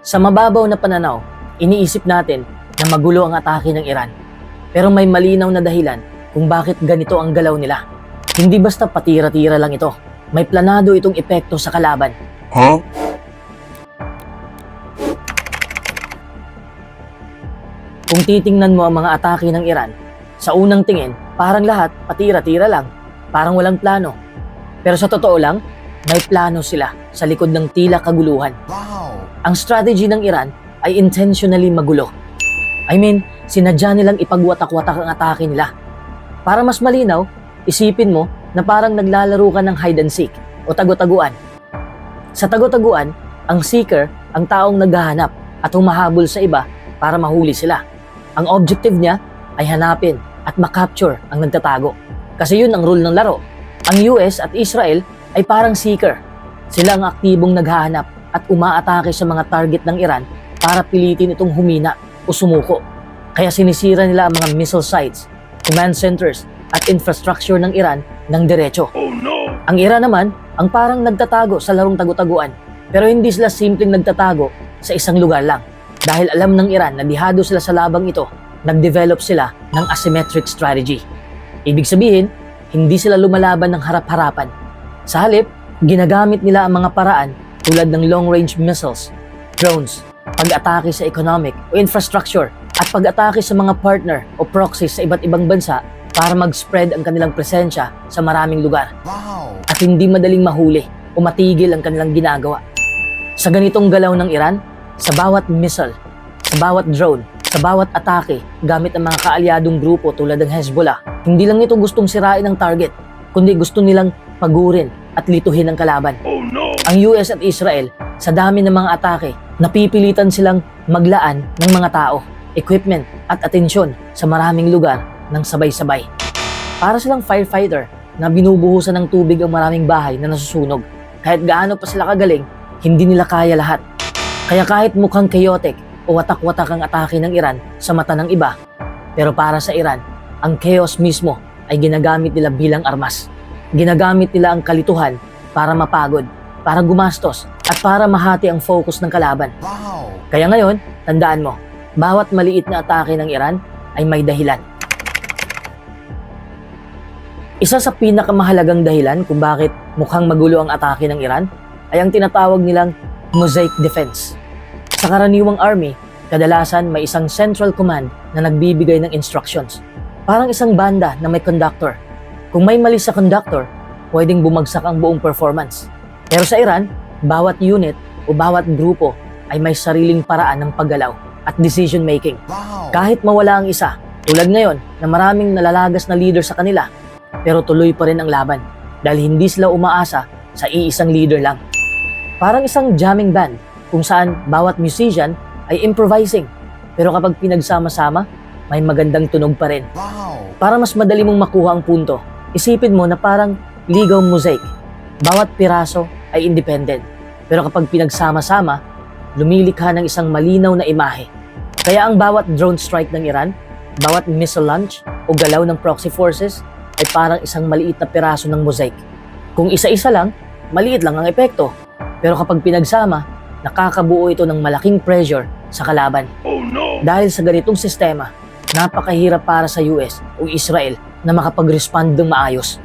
Sa mababaw na pananaw, iniisip natin na magulo ang atake ng Iran. Pero may malinaw na dahilan kung bakit ganito ang galaw nila. Hindi basta patira-tira lang ito. May planado itong epekto sa kalaban. Kung titingnan mo ang mga atake ng Iran, sa unang tingin, parang lahat patira-tira lang. Parang walang plano. Pero sa totoo lang, may plano sila sa likod ng tila kaguluhan. Ang strategy ng Iran ay intentionally magulo. I mean, sinadya nilang ipagwatak-watak ang atake nila. Para mas malinaw, isipin mo na parang naglalaro ka ng hide and seek o tago-taguan. Sa tago-taguan, ang seeker ang taong naghahanap at humahabol sa iba para mahuli sila. Ang objective niya ay hanapin at makapture ang nagtatago. Kasi yun ang rule ng laro. Ang US at Israel ay parang seeker. Sila ang aktibong naghahanap at umaatake sa mga target ng Iran para pilitin itong humina o sumuko. Kaya sinisira nila ang mga missile sites, command centers at infrastructure ng Iran ng diretso. Ang Iran naman ang parang nagtatago sa larong tago-taguan. Pero hindi sila simpleng nagtatago sa isang lugar lang. Dahil alam ng Iran na lihado sila sa labang ito, nag-develop sila ng asymmetric strategy. Ibig sabihin, hindi sila lumalaban ng harap-harapan. Sa halip, ginagamit nila ang mga paraan tulad ng long-range missiles, drones, pag-atake sa economic o infrastructure, at pag-atake sa mga partner o proxies sa iba't ibang bansa para mag-spread ang kanilang presensya sa maraming lugar. At hindi madaling mahuli o matigil ang kanilang ginagawa. Sa ganitong galaw ng Iran, sa bawat missile, sa bawat drone, sa bawat atake gamit ang mga kaalyadong grupo tulad ng Hezbollah, hindi lang ito gustong sirain ang target, kundi gusto nilang pagurin at lituhin ang kalaban. Ang US at Israel, sa dami ng mga atake, napipilitan silang maglaan ng mga tao, equipment at atensyon sa maraming lugar ng sabay-sabay. Para silang firefighter na binubuhusan ng tubig ang maraming bahay na nasusunog. Kahit gaano pa sila kagaling, hindi nila kaya lahat. Kaya kahit mukhang chaotic o watak-watak ang atake ng Iran sa mata ng iba, pero para sa Iran, ang chaos mismo ay ginagamit nila bilang armas. Ginagamit nila ang kalituhan para mapagod, para gumastos, at para mahati ang focus ng kalaban. Kaya ngayon, tandaan mo, bawat maliit na atake ng Iran ay may dahilan. Isa sa pinakamahalagang dahilan kung bakit mukhang magulo ang atake ng Iran ay ang tinatawag nilang mosaic defense. Sa karaniwang army, kadalasan may isang central command na nagbibigay ng instructions. Parang isang banda na may conductor. Kung may mali sa conductor, pwedeng bumagsak ang buong performance. Pero sa Iran, bawat unit o bawat grupo ay may sariling paraan ng paggalaw at decision making. Kahit mawala ang isa, tulad ngayon na maraming nalalagas na leader sa kanila, pero tuloy pa rin ang laban dahil hindi sila umaasa sa iisang leader lang. Parang isang jamming band kung saan bawat musician ay improvising, pero kapag pinagsama-sama, may magandang tunog pa rin. Para mas madali mong makuha ang punto, isipin mo na parang ligaw mosaic. Bawat piraso ay independent, pero kapag pinagsama-sama, lumilikha ng isang malinaw na imahe. Kaya ang bawat drone strike ng Iran, bawat missile launch o galaw ng proxy forces ay parang isang maliit na piraso ng mosaic. Kung isa-isa lang, maliit lang ang epekto. Pero kapag pinagsama, nakakabuo ito ng malaking pressure sa kalaban. Dahil sa ganitong sistema, napakahirap para sa US o Israel na makapag-respond ng maayos.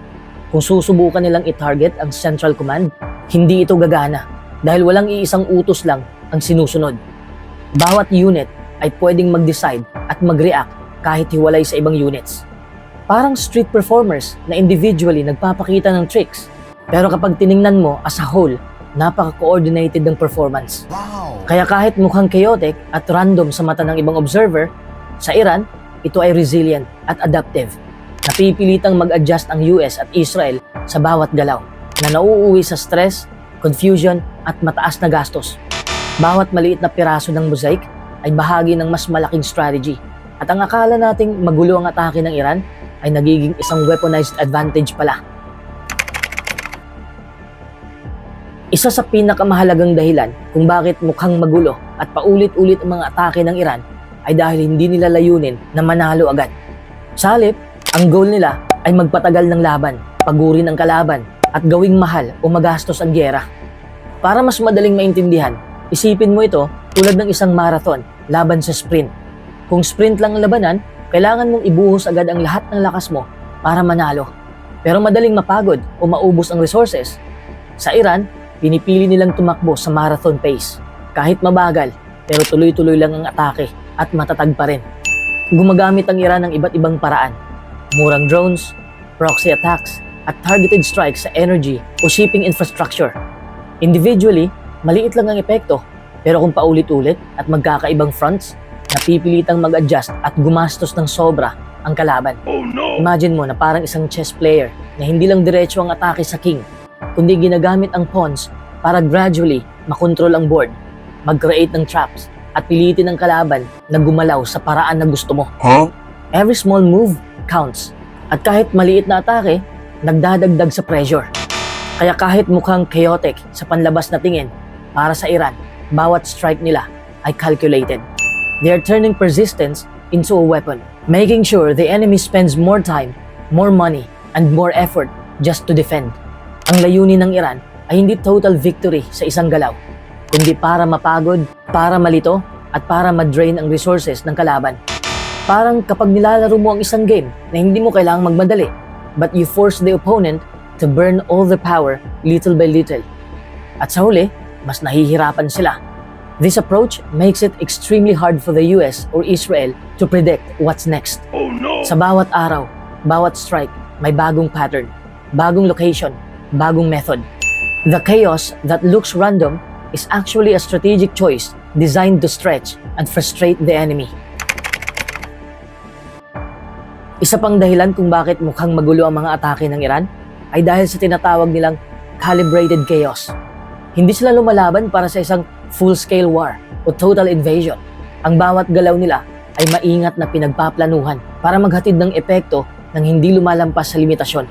Kung susubukan nilang i-target ang Central Command, hindi ito gagana dahil walang iisang utos lang ang sinusunod. Bawat unit ay pwedeng mag-decide at mag-react kahit hiwalay sa ibang units. Parang street performers na individually nagpapakita ng tricks. Pero kapag tiningnan mo as a whole, napaka-coordinated ng performance. Kaya kahit mukhang chaotic at random sa mata ng ibang observer, sa Iran, ito ay resilient at adaptive. Napipilitang mag-adjust ang US at Israel sa bawat galaw na nauuwi sa stress, confusion at mataas na gastos. Bawat maliit na piraso ng mosaic ay bahagi ng mas malaking strategy. At ang akala nating magulo ang atake ng Iran ay nagiging isang weaponized advantage pala. Isa sa pinakamahalagang dahilan kung bakit mukhang magulo at paulit-ulit ang mga atake ng Iran ay dahil hindi nila layunin na manalo agad. Sa halip, ang goal nila ay magpatagal ng laban, pagurin ang kalaban, at gawing mahal o magastos ang gyera. Para mas madaling maintindihan, Isipin mo ito tulad ng isang marathon laban sa sprint. Kung sprint lang ang labanan, kailangan mong ibuhos agad ang lahat ng lakas mo para manalo. Pero madaling mapagod o maubos ang resources. Sa Iran, pinipili nilang tumakbo sa marathon pace. Kahit mabagal, pero tuloy-tuloy lang ang atake at matatag pa rin. Gumagamit ang Iran ng iba't ibang paraan. Murang drones, proxy attacks, at targeted strikes sa energy o shipping infrastructure. Individually, maliit lang ang epekto, pero kung paulit-ulit at magkakaibang fronts, napipilitang mag-adjust at gumastos ng sobra ang kalaban. Oh no! Imagine mo na parang isang chess player na hindi lang diretso ang atake sa king, kundi ginagamit ang pawns para gradually makontrol ang board, mag-create ng traps, at pilitin ang kalaban na gumalaw sa paraan na gusto mo. Huh? Every small move counts. At kahit maliit na atake, nagdadagdag sa pressure. Kaya kahit mukhang chaotic sa panlabas na tingin, para sa Iran, bawat strike nila ay calculated. They are turning persistence into a weapon, making sure the enemy spends more time, more money, and more effort just to defend. Ang layunin ng Iran ay hindi total victory sa isang galaw, kundi para mapagod, para malito, at para ma-drain ang resources ng kalaban. Parang kapag nilalaro mo ang isang game na hindi mo kailangang magmadali, but you force the opponent to burn all the power little by little. At sa huli, mas nahihirapan sila. This approach makes it extremely hard for the US or Israel to predict what's next. Oh no! Sa bawat araw, bawat strike, may bagong pattern, bagong location, bagong method. The chaos that looks random is actually a strategic choice designed to stretch and frustrate the enemy. Isa pang dahilan kung bakit mukhang magulo ang mga atake ng Iran ay dahil sa tinatawag nilang calibrated chaos. Hindi sila lumalaban para sa isang full-scale war o total invasion. Ang bawat galaw nila ay maingat na pinagpaplanuhan para maghatid ng epekto nang hindi lumalampas sa limitasyon.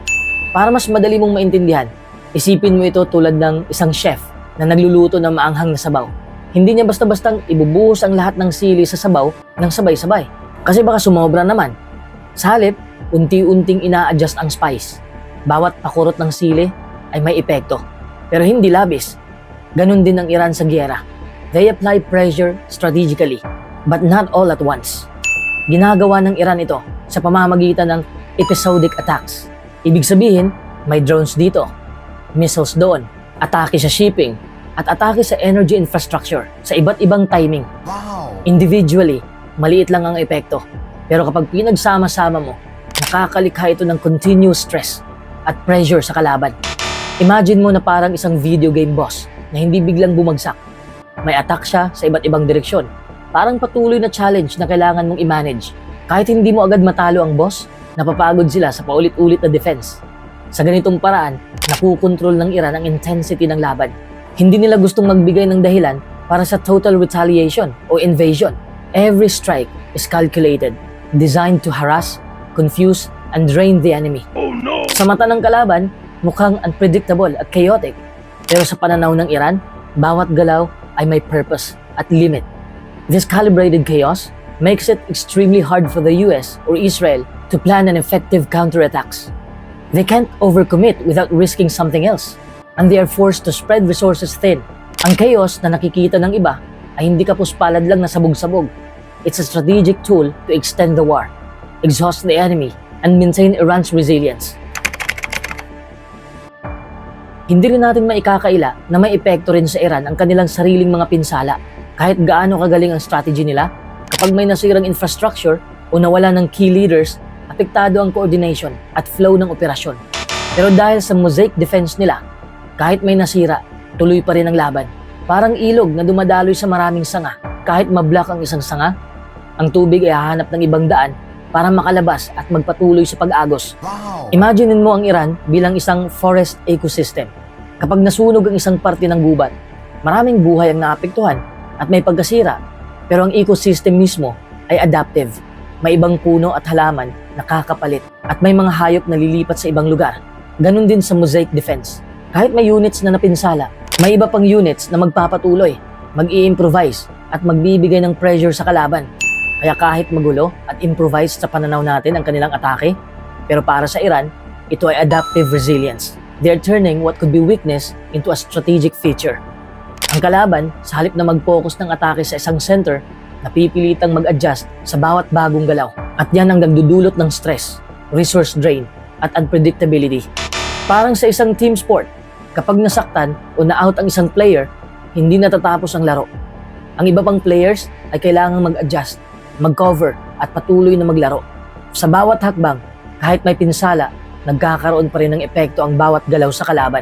Para mas madali mong maintindihan, isipin mo ito tulad ng isang chef na nagluluto ng maanghang na sabaw. Hindi niya basta-bastang ibubuhos ang lahat ng sili sa sabaw ng sabay-sabay. Kasi baka sumobra naman. Sa halip, unti-unting ina-adjust ang spice. Bawat pakurot ng sili ay may epekto, pero hindi labis. Ganon din ang Iran sa giyera. They apply pressure strategically, but not all at once. Ginagawa ng Iran ito sa pamamagitan ng episodic attacks. Ibig sabihin, may drones dito, missiles doon, atake sa shipping, at atake sa energy infrastructure sa iba't ibang timing. Wow! Individually, maliit lang ang epekto. Pero kapag pinagsama-sama mo, nakakalikha ito ng continuous stress at pressure sa kalaban. Imagine mo na parang isang video game boss na hindi biglang bumagsak. May attack siya sa iba't ibang direksyon. Parang patuloy na challenge na kailangan mong i-manage. Kahit hindi mo agad matalo ang boss, napapagod sila sa paulit-ulit na defense. Sa ganitong paraan, nakukontrol ng Iran ang intensity ng laban. Hindi nila gustong magbigay ng dahilan para sa total retaliation o invasion. Every strike is calculated, designed to harass, confuse, and drain the enemy. Oh no! Sa mata ng kalaban, mukhang unpredictable at chaotic. Pero sa pananaw ng Iran, bawat galaw ay may purpose at limit. This calibrated chaos makes it extremely hard for the US or Israel to plan an effective counterattacks. They can't overcommit without risking something else, and they are forced to spread resources thin. Ang chaos na nakikita ng iba ay hindi kapuspalad lang na sabog-sabog. It's a strategic tool to extend the war, exhaust the enemy, and maintain Iran's resilience. Hindi rin natin maikakaila na may epekto rin sa Iran ang kanilang sariling mga pinsala. Kahit gaano kagaling ang strategy nila, kapag may nasirang infrastructure o nawala ng key leaders, apektado ang coordination at flow ng operasyon. Pero dahil sa mosaic defense nila, kahit may nasira, tuloy pa rin ang laban. Parang ilog na dumadaloy sa maraming sanga. Kahit mablock ang isang sanga, ang tubig ay hahanap ng ibang daan para makalabas at magpatuloy sa pag-agos. Wow! Imaginein mo ang Iran bilang isang forest ecosystem. Kapag nasunog ang isang parte ng gubat, maraming buhay ang naapektuhan at may pagkasira. Pero ang ecosystem mismo ay adaptive. May ibang puno at halaman na kakapalit at may mga hayop na lilipat sa ibang lugar. Ganon din sa mosaic defense. Kahit may units na napinsala, may iba pang units na magpapatuloy, mag-i-improvise at magbibigay ng pressure sa kalaban. Kaya kahit magulo at improvised sa pananaw natin ang kanilang atake, pero para sa Iran, ito ay adaptive resilience. They are turning what could be weakness into a strategic feature. Ang kalaban, sa halip na mag-focus ng atake sa isang center, napipilitang mag-adjust sa bawat bagong galaw. At yan ang nagdudulot ng stress, resource drain, at unpredictability. Parang sa isang team sport, kapag nasaktan o na-out ang isang player, hindi natatapos ang laro. Ang iba pang players ay kailangang mag-adjust, mag-cover, at patuloy na maglaro. Sa bawat hakbang, kahit may pinsala, nagkakaroon pa rin ng epekto ang bawat galaw sa kalaban.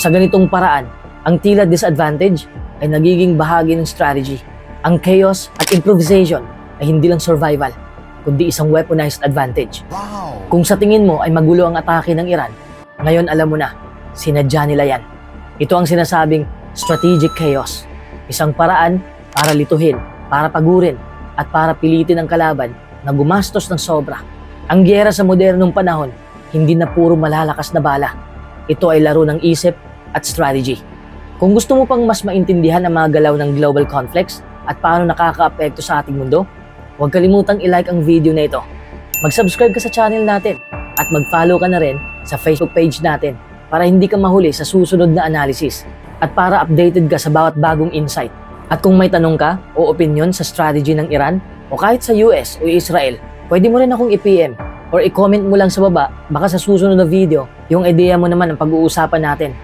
Sa ganitong paraan, ang tila disadvantage ay nagiging bahagi ng strategy. Ang chaos at improvisation ay hindi lang survival, kundi isang weaponized advantage. Kung sa tingin mo ay magulo ang atake ng Iran, ngayon alam mo na, sinadya nila yan. Ito ang sinasabing strategic chaos. Isang paraan para lituhin, para pagurin, at para pilitin ang kalaban na gumastos ng sobra. Ang giyera sa modernong panahon, hindi na puro malalakas na bala. Ito ay laro ng isip at strategy. Kung gusto mo pang mas maintindihan ang mga galaw ng global conflicts at paano nakakaapekto sa ating mundo, huwag kalimutang i-like ang video na ito. Mag-subscribe ka sa channel natin at mag-follow ka na rin sa Facebook page natin para hindi ka mahuli sa susunod na analysis at para updated ka sa bawat bagong insight. At kung may tanong ka o opinion sa strategy ng Iran o kahit sa US o Israel, pwede mo rin akong i-PM or i-comment mo lang sa baba, baka sa susunod na video, yung idea mo naman ang pag-uusapan natin.